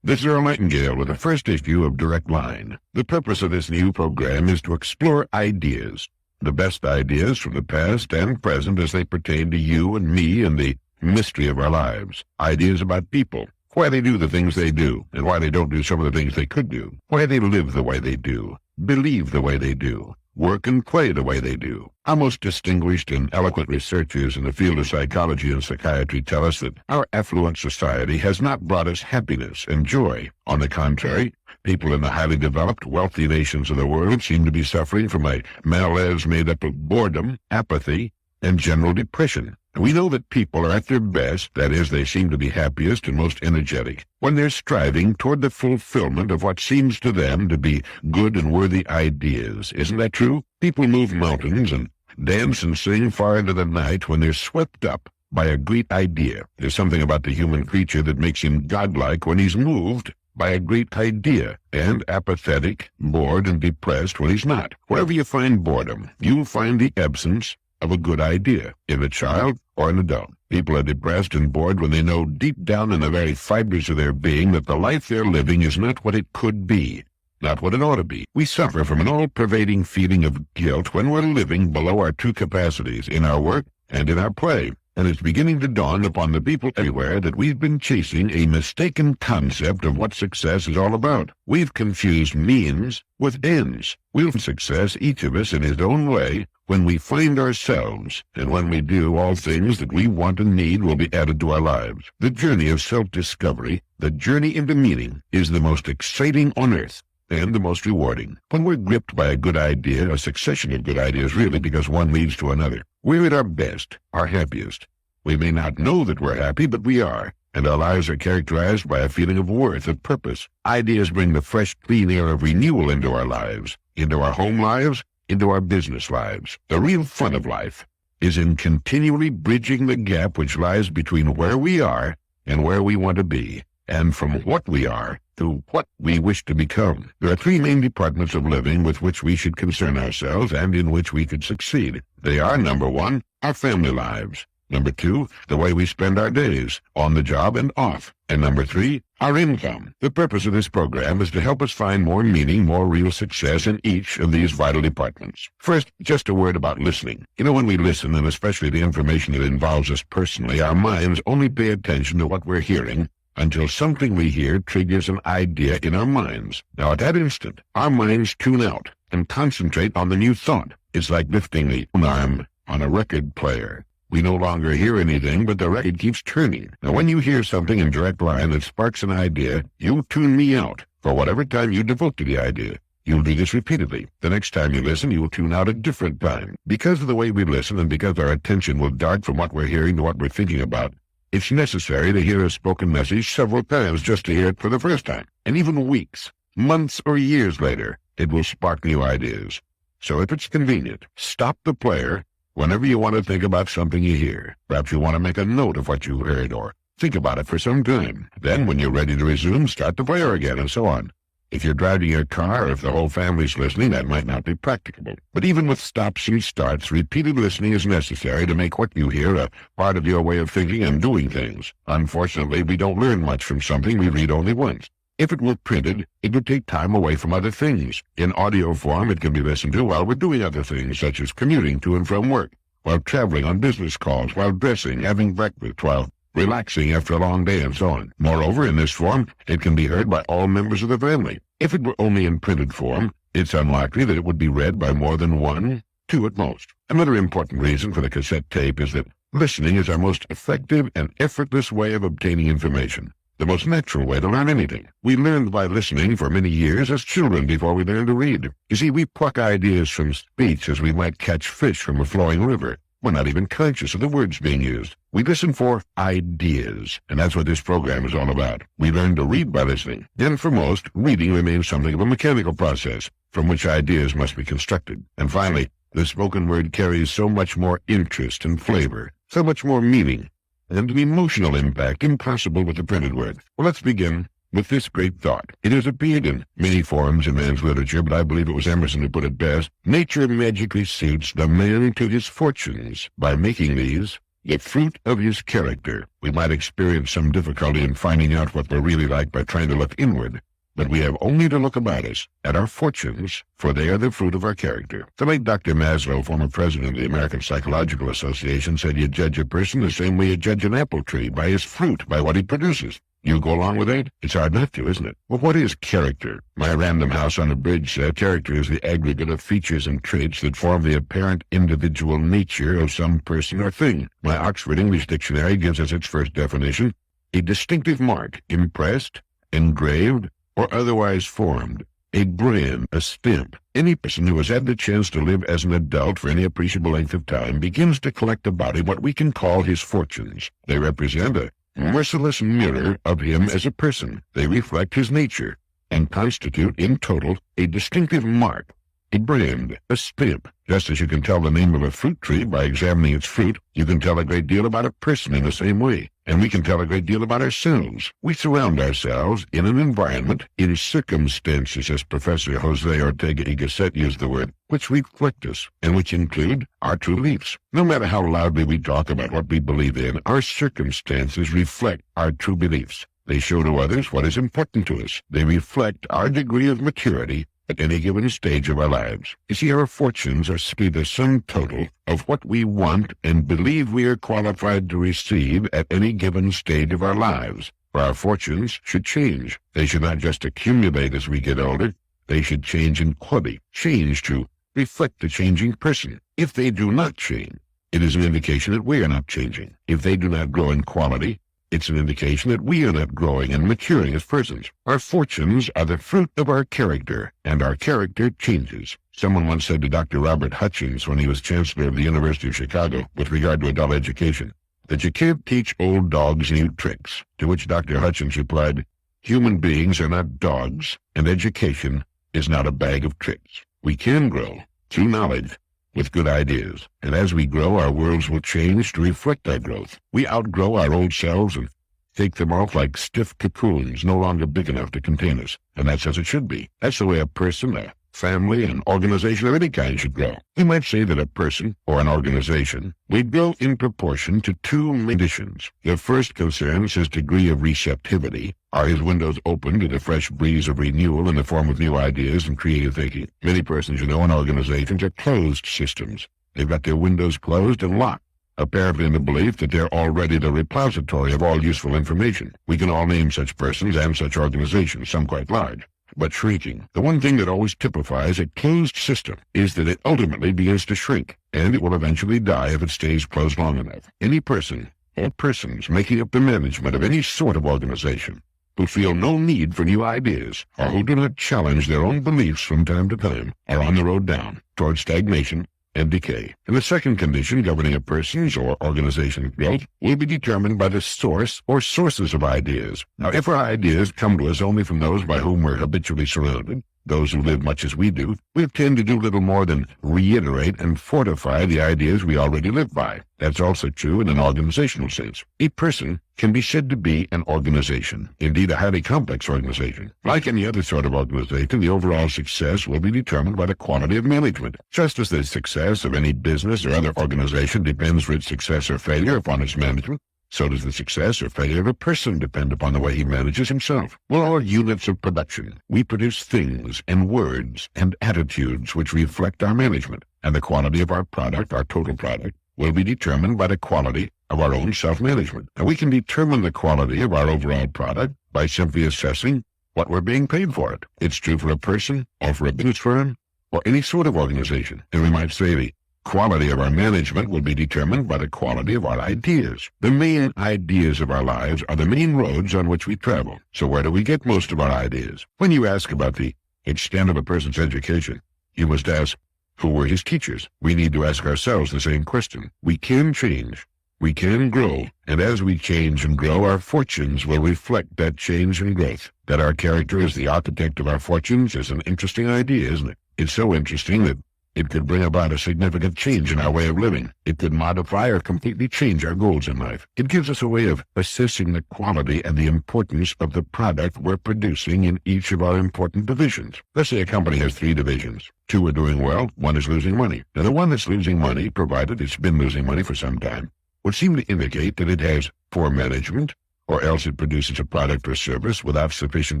This is Earl Nightingale with the first issue of Direct Line. The purpose of this new program is to explore ideas, the best ideas from the past and present as they pertain to you and me and the mystery of our lives. Ideas about people, why they do the things they do, and why they don't do some of the things they could do, why they live the way they do, believe the way they do, work and play the way they do. Our most distinguished and eloquent researchers in the field of psychology and psychiatry tell us that our affluent society has not brought us happiness and joy. On the contrary, people in the highly developed, wealthy nations of the world seem to be suffering from a malaise made up of boredom, apathy, and general depression. We know that people are at their best, that is, they seem to be happiest and most energetic, when they're striving toward the fulfillment of what seems to them to be good and worthy ideas. Isn't that true? People move mountains and dance and sing far into the night when they're swept up by a great idea. There's something about the human creature that makes him godlike when he's moved by a great idea, and apathetic, bored, and depressed when he's not. Wherever you find boredom, you'll find the absence of a good idea, in a child or an adult. People are depressed and bored when they know deep down in the very fibers of their being that the life they're living is not what it could be, not what it ought to be. We suffer from an all-pervading feeling of guilt when we're living below our true capacities in our work and in our play. And it's beginning to dawn upon the people everywhere that we've been chasing a mistaken concept of what success is all about. We've confused means with ends. We'll find success, each of us in his own way, when we find ourselves, and when we do, all things that we want and need will be added to our lives. The journey of self-discovery, the journey into meaning, is the most exciting on earth and the most rewarding. When we're gripped by a good idea, a succession of good ideas really, because one leads to another, we're at our best, our happiest. We may not know that we're happy, but we are, and our lives are characterized by a feeling of worth, of purpose. Ideas bring the fresh, clean air of renewal into our lives, into our home lives, into our business lives. The real fun of life is in continually bridging the gap which lies between where we are and where we want to be, and from what we are to what we wish to become. There are three main departments of living with which we should concern ourselves and in which we could succeed. They are, number one, our family lives. Number two, the way we spend our days, on the job and off. And number three, our income. The purpose of this program is to help us find more meaning, more real success in each of these vital departments. First, just a word about listening. You know, when we listen, and especially the information that involves us personally, our minds only pay attention to what we're hearing until something we hear triggers an idea in our minds. Now, at that instant, our minds tune out and concentrate on the new thought. It's like lifting the arm on a record player. We no longer hear anything, but the record keeps turning. Now, when you hear something in direct line that sparks an idea, you tune me out for whatever time you devote to the idea. You'll do this repeatedly. The next time you listen, you'll tune out a different time. Because of the way we listen and because our attention will dart from what we're hearing to what we're thinking about, it's necessary to hear a spoken message several times just to hear it for the first time. And even weeks, months, or years later, it will spark new ideas. So if it's convenient, stop the player whenever you want to think about something you hear. Perhaps you want to make a note of what you heard or think about it for some time. Then, when you're ready to resume, start the player again, and so on. If you're driving your car or if the whole family's listening, that might not be practicable. But even with stops and starts, repeated listening is necessary to make what you hear a part of your way of thinking and doing things. Unfortunately, we don't learn much from something we read only once. If it were printed, it would take time away from other things. In audio form, it can be listened to while we're doing other things, such as commuting to and from work, while traveling on business calls, while dressing, having breakfast, while relaxing after a long day, and so on. Moreover, in this form, it can be heard by all members of the family. If it were only in printed form, it's unlikely that it would be read by more than one, two at most. Another important reason for the cassette tape is that listening is our most effective and effortless way of obtaining information. The most natural way to learn anything. We learned by listening for many years as children before we learned to read. You see, we pluck ideas from speech as we might catch fish from a flowing river. We're not even conscious of the words being used. We listen for ideas, and that's what this program is all about. We learn to read by listening. And for most, reading remains something of a mechanical process from which ideas must be constructed. And finally, the spoken word carries so much more interest and flavor, so much more meaning, and an emotional impact impossible with the printed word. Well, let's begin with this great thought. It has appeared in many forms in man's literature, but I believe it was Emerson who put it best. Nature magically suits the man to his fortunes by making these the fruit of his character. We might experience some difficulty in finding out what we're really like by trying to look inward, but we have only to look about us at our fortunes, for they are the fruit of our character. The late Dr. Maslow, former president of the American Psychological Association, said you judge a person the same way you judge an apple tree, by his fruit, by what he produces. You go along with that? It's hard not to, isn't it? Well, what is character? My Random House on a Bridge said character is the aggregate of features and traits that form the apparent individual nature of some person or thing. My Oxford English Dictionary gives us its first definition: a distinctive mark, impressed, engraved, or otherwise formed. A brand, a stamp. Any person who has had the chance to live as an adult for any appreciable length of time begins to collect about him what we can call his fortunes. They represent a merciless mirror of him as a person. They reflect his nature and constitute, in total, a distinctive mark, a brand, a stamp. Just as you can tell the name of a fruit tree by examining its fruit, you can tell a great deal about a person in the same way. And we can tell a great deal about ourselves. We surround ourselves in an environment, in circumstances, as Professor Jose Ortega y Gasset used the word, which reflect us, and which include our true beliefs. No matter how loudly we talk about what we believe in, our circumstances reflect our true beliefs. They show to others what is important to us. They reflect our degree of maturity at any given stage of our lives. You see, our fortunes are simply the sum total of what we want and believe we are qualified to receive at any given stage of our lives. For our fortunes should change. They should not just accumulate as we get older. They should change in quality, change to reflect the changing person. If they do not change, it is an indication that we are not changing. If they do not grow in quality, it's an indication that we are not growing and maturing as persons. Our fortunes are the fruit of our character, and our character changes. Someone once said to Dr. Robert Hutchins when he was Chancellor of the University of Chicago with regard to adult education, that you can't teach old dogs new tricks, to which Dr. Hutchins replied, human beings are not dogs, and education is not a bag of tricks. We can grow through knowledge, with good ideas, and as we grow, our worlds will change to reflect our growth. We outgrow our old selves and take them off like stiff cocoons, no longer big enough to contain us, and that's as it should be. That's the way a person, a family, an organization of any kind should grow. We might say that a person, or an organization, will grow in proportion to two main conditions. The first concerns his degree of receptivity. Are his windows open to the fresh breeze of renewal in the form of new ideas and creative thinking? Many persons, in organizations are closed systems. They've got their windows closed and locked, apparently in the belief that they're already the repository of all useful information. We can all name such persons and such organizations, some quite large, but shrinking. The one thing that always typifies a closed system is that it ultimately begins to shrink, and it will eventually die if it stays closed long enough. Any person or persons making up the management of any sort of organization who feel no need for new ideas, or who do not challenge their own beliefs from time to time, are on the road down toward stagnation and decay. And the second condition governing a person's or organization's growth will be determined by the source or sources of ideas. Now, if our ideas come to us only from those by whom we're habitually surrounded, those who live much as we do, we tend to do little more than reiterate and fortify the ideas we already live by. That's also true in an organizational sense. A person can be said to be an organization, indeed a highly complex organization. Like any other sort of organization, the overall success will be determined by the quality of management. Just as the success of any business or other organization depends for its success or failure upon its management, so does the success or failure of a person depend upon the way he manages himself. We're all units of production. We produce things and words and attitudes which reflect our management, and the quality of our product, our total product, will be determined by the quality of our own self-management. And we can determine the quality of our overall product by simply assessing what we're being paid for it. It's true for a person or for a business firm or any sort of organization. And we might say the quality of our management will be determined by the quality of our ideas. The main ideas of our lives are the main roads on which we travel. So where do we get most of our ideas? When you ask about the extent of a person's education, you must ask, who were his teachers? We need to ask ourselves the same question. We can change. We can grow. And as we change and grow, our fortunes will reflect that change and growth. That our character is the architect of our fortunes is an interesting idea, isn't it? It's so interesting that it could bring about a significant change in our way of living. It could modify or completely change our goals in life. It gives us a way of assessing the quality and the importance of the product we're producing in each of our important divisions. Let's say a company has 3 divisions. 2 are doing well, 1 is losing money. Now, the one that's losing money, provided it's been losing money for some time, would seem to indicate that it has poor management, or else it produces a product or service without sufficient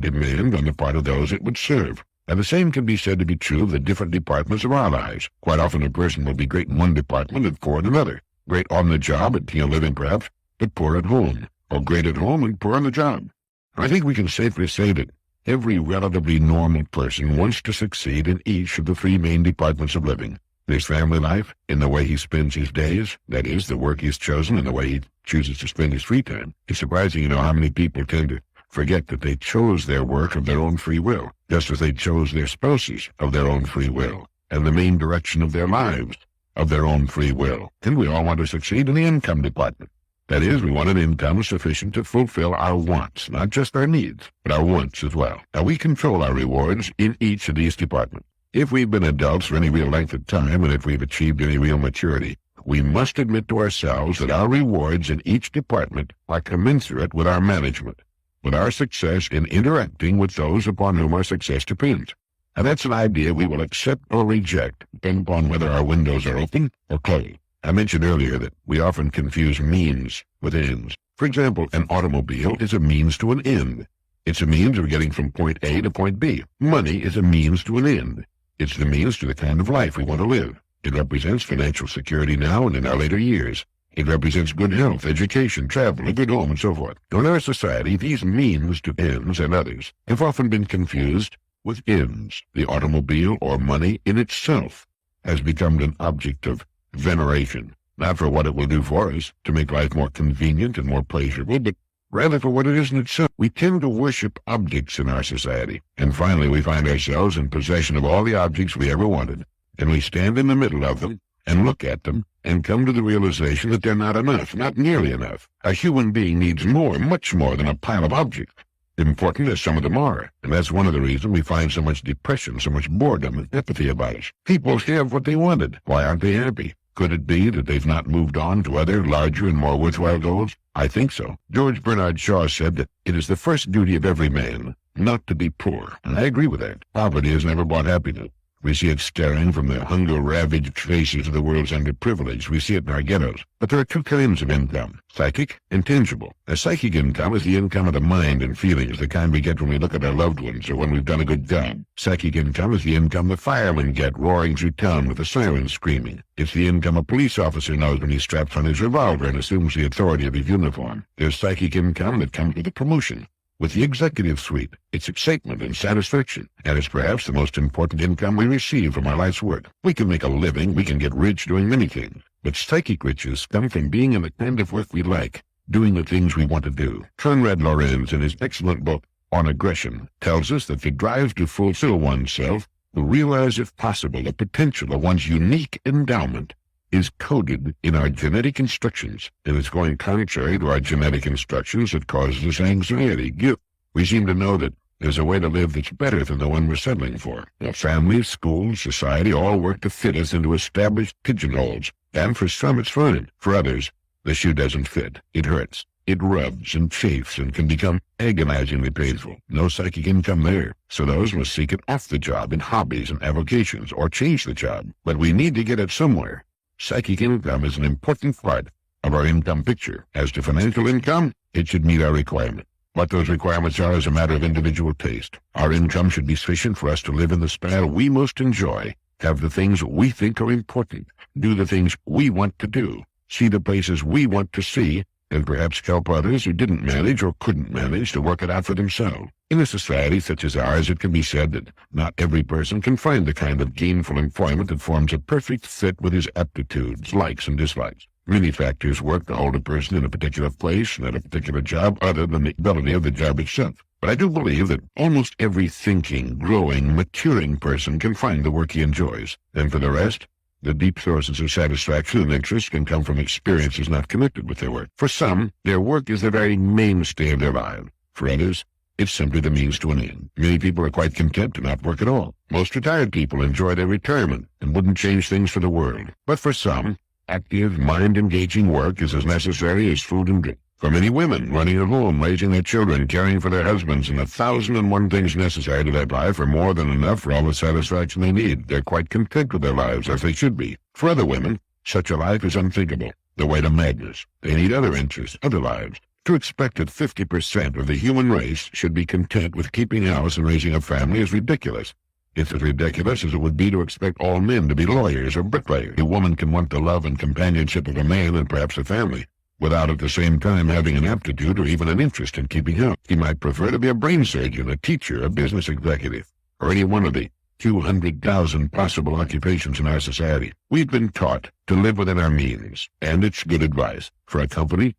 demand on the part of those it would serve. And the same can be said to be true of the different departments of our lives. Quite often a person will be great in one department and poor in another. Great on the job at a living perhaps, but poor at home, or great at home and poor on the job. I think we can safely say that every relatively normal person wants to succeed in each of the three main departments of living. In his family life, in the way he spends his days, that is, the work he's chosen and the way he chooses to spend his free time. It's surprising, how many people tend to forget that they chose their work of their own free will, just as they chose their spouses of their own free will, and the main direction of their lives of their own free will. And we all want to succeed in the income department. That is, we want an income sufficient to fulfill our wants, not just our needs, but our wants as well. Now, we control our rewards in each of these departments. If we've been adults for any real length of time, and if we've achieved any real maturity, we must admit to ourselves that our rewards in each department are commensurate with our management, with our success in interacting with those upon whom our success depends. And that's an idea we will accept or reject, depending upon whether our windows are open or closed. I mentioned earlier that we often confuse means with ends. For example, an automobile is a means to an end. It's a means of getting from point A to point B. Money is a means to an end. It's the means to the kind of life we want to live. It represents financial security now and in our later years. It represents good health, education, travel, a good home, and so forth. In our society, these means to ends and others have often been confused with ends. The automobile, or money in itself, has become an object of veneration, not for what it will do for us to make life more convenient and more pleasurable, but rather for what it is in itself. We tend to worship objects in our society, and finally we find ourselves in possession of all the objects we ever wanted, and we stand in the middle of them and look at them and come to the realization that they're not enough, not nearly enough. A human being needs more, much more than a pile of objects, important as some of them are, and that's one of the reasons we find so much depression, so much boredom and apathy about us. People have what they wanted. Why aren't they happy? Could it be that they've not moved on to other, larger, and more worthwhile goals? I think so. George Bernard Shaw said that it is the first duty of every man not to be poor, and I agree with that. Poverty has never brought happiness. We see it staring from the hunger-ravaged faces of the world's underprivileged. We see it in our ghettos. But there are two kinds of income, psychic and tangible. A psychic income is the income of the mind and feelings, the kind we get when we look at our loved ones or when we've done a good job. Psychic income is the income the firemen get roaring through town with the sirens screaming. It's the income a police officer knows when he straps on his revolver and assumes the authority of his uniform. There's psychic income that comes with a promotion, with the executive suite. It's excitement and satisfaction, and it's perhaps the most important income we receive from our life's work. We can make a living, we can get rich doing many things, but psychic riches come from being in the kind of work we like, doing the things we want to do. Conrad Lorenz, in his excellent book on aggression, tells us that the drive to fulfill oneself, to realize if possible the potential of one's unique endowment, is coded in our genetic instructions, and it's going contrary to our genetic instructions that causes us anxiety, guilt. We seem to know that there's a way to live that's better than the one we're settling for. Our families, schools, society all work to fit us into established pigeonholes, and for some it's fine. For others, the shoe doesn't fit. It hurts. It rubs and chafes and can become agonizingly painful. No psychic income there, so those must seek it off the job in hobbies and avocations, or change the job. But we need to get it somewhere. Psychic income is an important part of our income picture. As to financial income, it should meet our requirement. What those requirements are is a matter of individual taste. Our income should be sufficient for us to live in the style we most enjoy, have the things we think are important, do the things we want to do, see the places we want to see, and perhaps help others who didn't manage or couldn't manage to work it out for themselves. In a society such as ours, it can be said that not every person can find the kind of gainful employment that forms a perfect fit with his aptitudes, likes, and dislikes. Many factors work to hold a person in a particular place and at a particular job other than the ability of the job itself. But I do believe that almost every thinking, growing, maturing person can find the work he enjoys. And for the rest, the deep sources of satisfaction and interest can come from experiences not connected with their work. For some, their work is the very mainstay of their lives. For others, it's simply the means to an end. Many people are quite content to not work at all. Most retired people enjoy their retirement and wouldn't change things for the world. But for some, active, mind-engaging work is as necessary as food and drink. For many women, running a home, raising their children, caring for their husbands, and 1,001 things necessary to their life are more than enough for all the satisfaction they need. They're quite content with their lives, as they should be. For other women, such a life is unthinkable. the way to madness. They need other interests, other lives. To expect that 50% of the human race should be content with keeping house and raising a family is ridiculous. It's as ridiculous as it would be to expect all men to be lawyers or bricklayers. A woman can want the love and companionship of a man and perhaps a family, without at the same time having an aptitude or even an interest in keeping house. He might prefer to be a brain surgeon, a teacher, a business executive, or any one of the 200,000 possible occupations in our society. We've been taught to live within our means, and it's good advice for a company,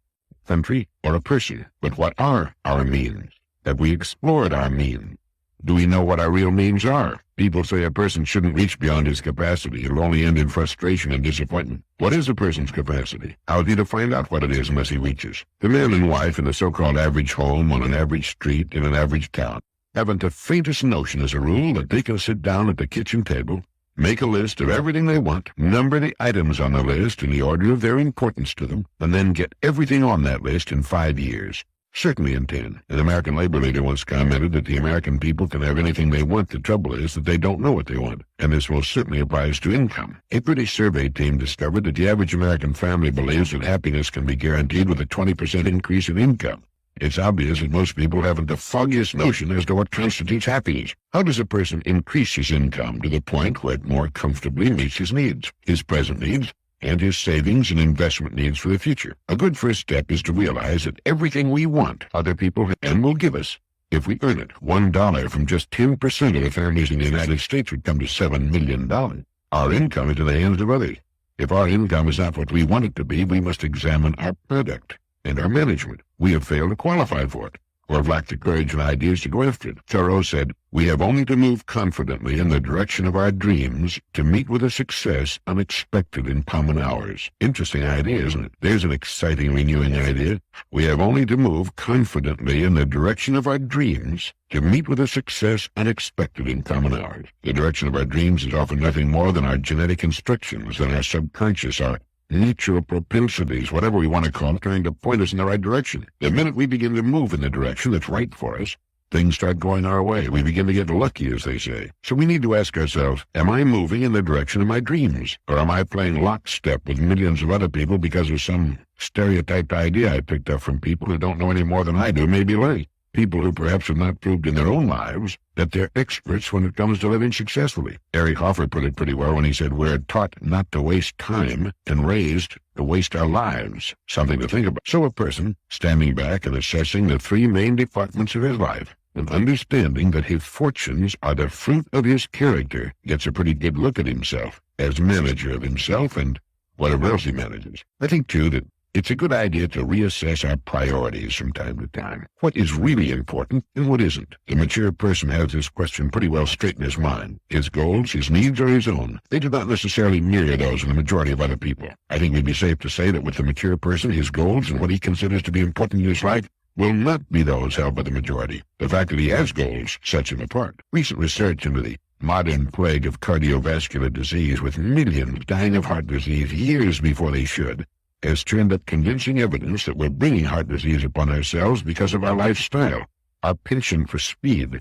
country, or a person. But what are our means? Have we explored our means? Do we know what our real means are? People say a person shouldn't reach beyond his capacity. It'll only end in frustration and disappointment. What is a person's capacity? How is he to find out what it is unless he reaches? The man and wife in the so-called average home on an average street in an average town haven't the faintest notion as a rule that they can sit down at the kitchen table, make a list of everything they want, number the items on the list in the order of their importance to them, and then get everything on that list in 5 years. Certainly in 10. An American labor leader once commented that the American people can have anything they want. The trouble is that they don't know what they want, and this most certainly applies to income. A British survey team discovered that the average American family believes that happiness can be guaranteed with a 20% increase in income. It's obvious that most people haven't the foggiest notion as to what constitutes happiness. How does a person increase his income to the point where it more comfortably meets his needs, his present needs, and his savings and investment needs for the future? A good first step is to realize that everything we want, other people and will give us. If we earn it, $1 from just 10% of the families in the United States would come to $7 million. Our income is in the hands of others. If our income is not what we want it to be, we must examine our product and our management. We have failed to qualify for it, or have lacked the courage and ideas to go after it. Thoreau said, "We have only to move confidently in the direction of our dreams to meet with a success unexpected in common hours." Interesting idea, isn't it? There's an exciting, renewing idea. We have only to move confidently in the direction of our dreams to meet with a success unexpected in common hours. The direction of our dreams is often nothing more than our genetic instructions and our subconscious, our natural propensities, whatever we want to call it, trying to point us in the right direction. The minute we begin to move in the direction that's right for us, things start going our way. We begin to get lucky, as they say. So we need to ask ourselves, am I moving in the direction of my dreams? Or am I playing lockstep with millions of other people because of some stereotyped idea I picked up from people who don't know any more than I do, maybe late? People who perhaps have not proved in their own lives that they're experts when it comes to living successfully. Eric Hoffer put it pretty well when he said, "We're taught not to waste time and raised to waste our lives." Something to think about. So a person, standing back and assessing the 3 main departments of his life, and understanding that his fortunes are the fruit of his character, gets a pretty good look at himself as manager of himself and whatever else he manages. I think, too, that it's a good idea to reassess our priorities from time to time. What is really important and what isn't? The mature person has this question pretty well straight in his mind. His goals, his needs are his own. They do not necessarily mirror those of the majority of other people. I think we'd be safe to say that with the mature person, his goals and what he considers to be important in his life will not be those held by the majority. The fact that he has goals sets him apart. Recent research into the modern plague of cardiovascular disease, with millions dying of heart disease years before they should, has turned up convincing evidence that we're bringing heart disease upon ourselves because of our lifestyle, our penchant for speed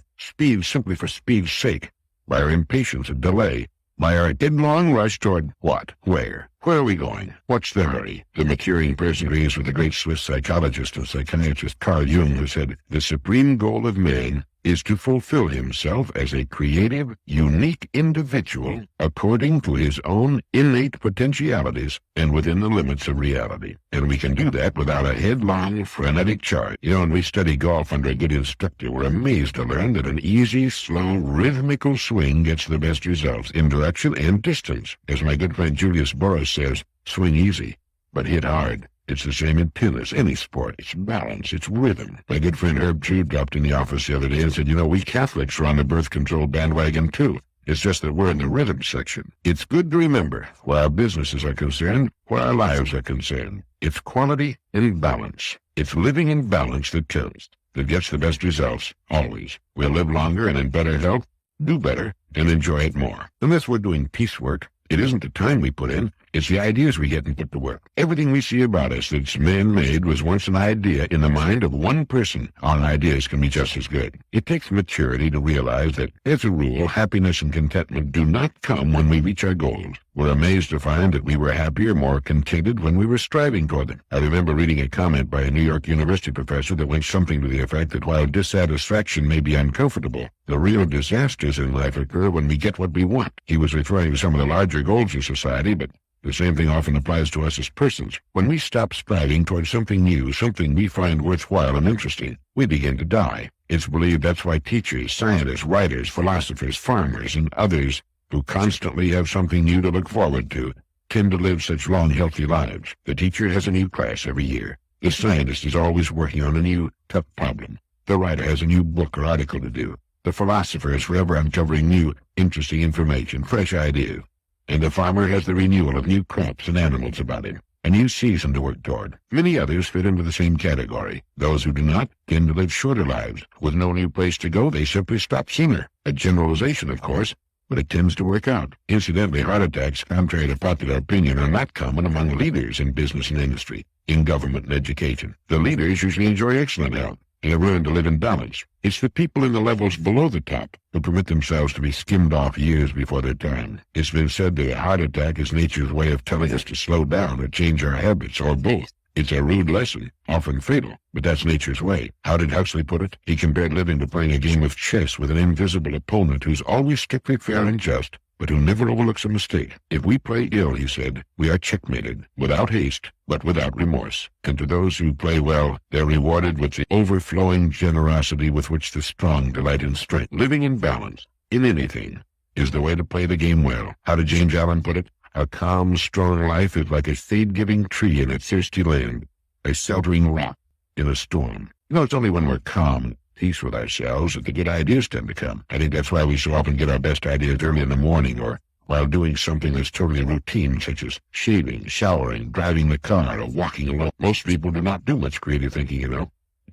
simply for speed's sake, by our impatience and delay, by our headlong rush toward what, where are we going, what's the hurry? The maturing person agrees with the great Swiss psychologist and psychiatrist Carl Jung, who said, "The supreme goal of man is to fulfill himself as a creative, unique individual according to his own innate potentialities and within the limits of reality." And we can do that without a headlong, frenetic charge. When we study golf under a good instructor, we're amazed to learn that an easy, slow, rhythmical swing gets the best results in direction and distance. As my good friend Julius Boris says, swing easy, but hit hard. It's the same in tennis, any sport. It's balance, it's rhythm. My good friend Herb True dropped in the office the other day and said, we Catholics are on the birth control bandwagon too. It's just that we're in the rhythm section. It's good to remember, where our businesses are concerned, where our lives are concerned. It's quality and balance. It's living in balance that counts, that gets the best results, always. We'll live longer and in better health, do better, and enjoy it more. Unless we're doing piecework, it isn't the time we put in, It's the ideas we get and put to work. Everything we see about us that's man-made was once an idea in the mind of one person. Our ideas can be just as good. It takes maturity to realize that, as a rule, happiness and contentment do not come when we reach our goals. We're amazed to find that we were happier, more contented when we were striving toward them. I remember reading a comment by a New York University professor that went something to the effect that while dissatisfaction may be uncomfortable, the real disasters in life occur when we get what we want. He was referring to some of the larger goals of society, but the same thing often applies to us as persons. When we stop striving towards something new, something we find worthwhile and interesting, we begin to die. It's believed that's why teachers, scientists, writers, philosophers, farmers, and others who constantly have something new to look forward to tend to live such long, healthy lives. The teacher has a new class every year. The scientist is always working on a new, tough problem. The writer has a new book or article to do. The philosopher is forever uncovering new, interesting information, fresh ideas. And the farmer has the renewal of new crops and animals about him, a new season to work toward. Many others fit into the same category. Those who do not tend to live shorter lives. With no new place to go, they simply stop sooner. A generalization, of course, but it tends to work out. Incidentally, heart attacks, contrary to popular opinion, are not common among leaders in business and industry, in government and education. The leaders usually enjoy excellent health. They have learned to live in balance. It's the people in the levels below the top who permit themselves to be skimmed off years before their time. It's been said that a heart attack is nature's way of telling us to slow down or change our habits, or both. It's a rude lesson, often fatal, but that's nature's way. How did Huxley put it? He compared living to playing a game of chess with an invisible opponent who's always strictly fair and just, but who never overlooks a mistake. If we play ill, he said, we are checkmated, without haste, but without remorse. And to those who play well, they're rewarded with the overflowing generosity with which the strong delight in strength. Living in balance, in anything, is the way to play the game well. How did James Allen put it? A calm, strong life is like a shade-giving tree in a thirsty land, a sheltering rock in a storm. It's only when we're calm and peace with ourselves that the good ideas tend to come. I think that's why we so often get our best ideas early in the morning or while doing something that's totally routine, such as shaving, showering, driving the car, or walking alone. Most people do not do much creative thinking,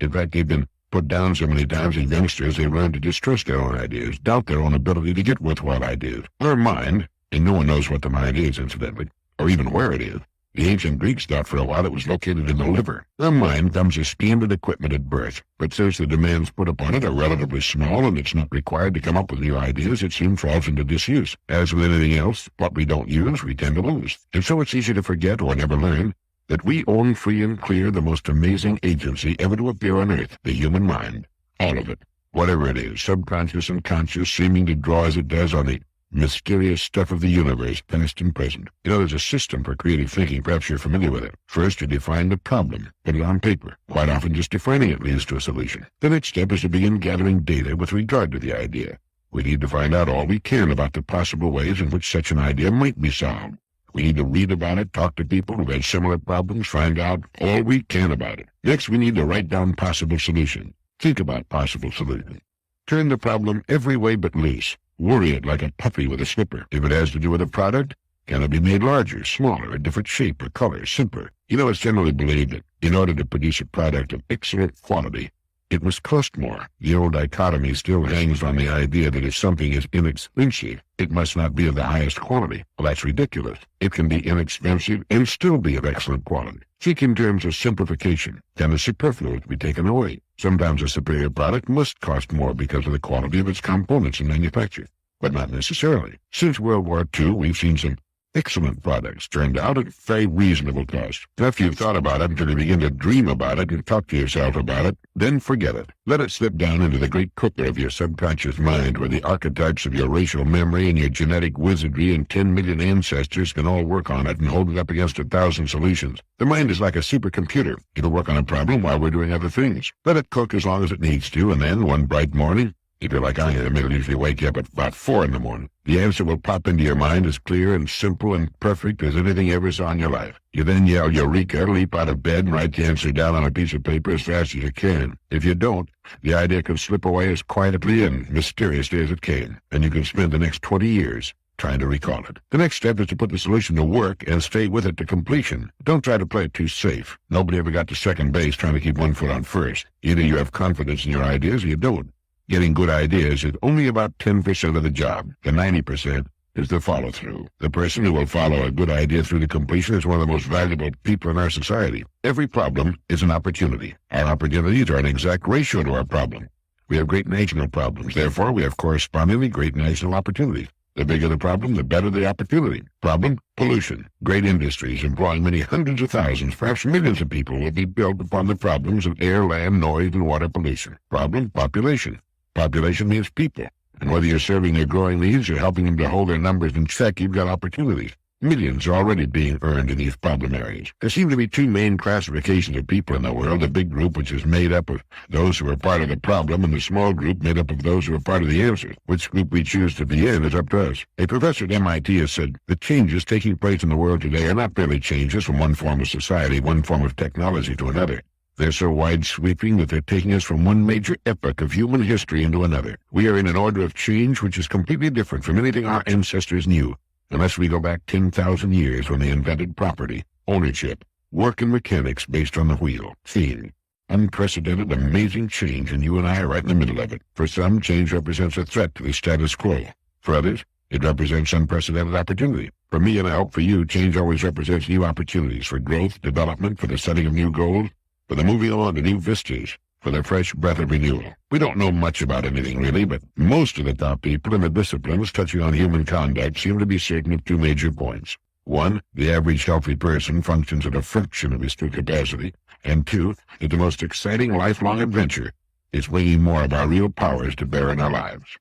In fact, they've been put down so many times as youngsters they've learned to distrust their own ideas, doubt their own ability to get worthwhile ideas. Our mind, and no one knows what the mind is, incidentally, or even where it is. The ancient Greeks thought for a while it was located in the liver. The mind comes as standard equipment at birth, but since the demands put upon it are relatively small and it's not required to come up with new ideas, it soon falls into disuse. As with anything else, what we don't use, we tend to lose. And so it's easy to forget or never learn that we own free and clear the most amazing agency ever to appear on earth, the human mind. All of it. Whatever it is, subconscious and conscious, seeming to draw as it does on the mysterious stuff of the universe, past and present. There's a system for creative thinking. Perhaps you're familiar with it. First, you define the problem. Put it on paper. Quite often, just defining it leads to a solution. The next step is to begin gathering data with regard to the idea. We need to find out all we can about the possible ways in which such an idea might be solved. We need to read about it, talk to people who've had similar problems, find out all we can about it. Next, we need to write down possible solutions. Think about possible solutions. Turn the problem every way but loose. Worry it like a puppy with a slipper. If it has to do with a product, can it be made larger, smaller, a different shape or color, simpler? It's generally believed that in order to produce a product of excellent quality, it must cost more. The old dichotomy still hangs on the idea that if something is inexpensive, it must not be of the highest quality. Well, that's ridiculous. It can be inexpensive and still be of excellent quality. Think in terms of simplification. Can the superfluous be taken away? Sometimes a superior product must cost more because of the quality of its components and manufacture, but not necessarily. Since World War II, we've seen some excellent products turned out at very reasonable cost. After you've thought about it until you begin to dream about it and talk to yourself about it, then forget it. Let it slip down into the great cooker of your subconscious mind where the archetypes of your racial memory and your genetic wizardry and 10 million ancestors can all work on it and hold it up against 1,000 solutions. The mind is like a supercomputer. It'll work on a problem while we're doing other things. Let it cook as long as it needs to, and then one bright morning, if you're like I am, it'll usually wake you up at about 4 in the morning. The answer will pop into your mind as clear and simple and perfect as anything you ever saw in your life. You then yell Eureka, leap out of bed, and write the answer down on a piece of paper as fast as you can. If you don't, the idea can slip away as quietly and mysteriously as it came, and you can spend the next 20 years trying to recall it. The next step is to put the solution to work and stay with it to completion. Don't try to play it too safe. Nobody ever got to second base trying to keep one foot on first. Either you have confidence in your ideas or you don't. Getting good ideas is only about 10% of the job. The 90% is the follow-through. The person who will follow a good idea through to completion is one of the most valuable people in our society. Every problem is an opportunity. Our opportunities are an exact ratio to our problem. We have great national problems. Therefore, we have correspondingly great national opportunities. The bigger the problem, the better the opportunity. Problem, pollution. Great industries employing many hundreds of thousands, perhaps millions of people will be built upon the problems of air, land, noise, and water pollution. Problem, population. Population means people. And whether you're serving their growing needs or helping them to hold their numbers in check, you've got opportunities. Millions are already being earned in these problem areas. There seem to be two main classifications of people in the world, the big group, which is made up of those who are part of the problem, and the small group made up of those who are part of the answer. Which group we choose to be in is up to us. A professor at MIT has said, the changes taking place in the world today are not merely changes from one form of society, one form of technology to another. They're so wide-sweeping that they're taking us from one major epoch of human history into another. We are in an order of change which is completely different from anything our ancestors knew, unless we go back 10,000 years when they invented property, ownership, work and mechanics based on the wheel. Seeing unprecedented, amazing change, and you and I are right in the middle of it. For some, change represents a threat to the status quo. For others, it represents unprecedented opportunity. For me, and I hope for you, change always represents new opportunities for growth, development, for the setting of new goals, for the moving on to new vistas, for the fresh breath of renewal. We don't know much about anything really, but most of the top people in the disciplines touching on human conduct seem to be certain of two major points. One, the average healthy person functions at a fraction of his true capacity, and two, that the most exciting lifelong adventure is bringing more of our real powers to bear in our lives.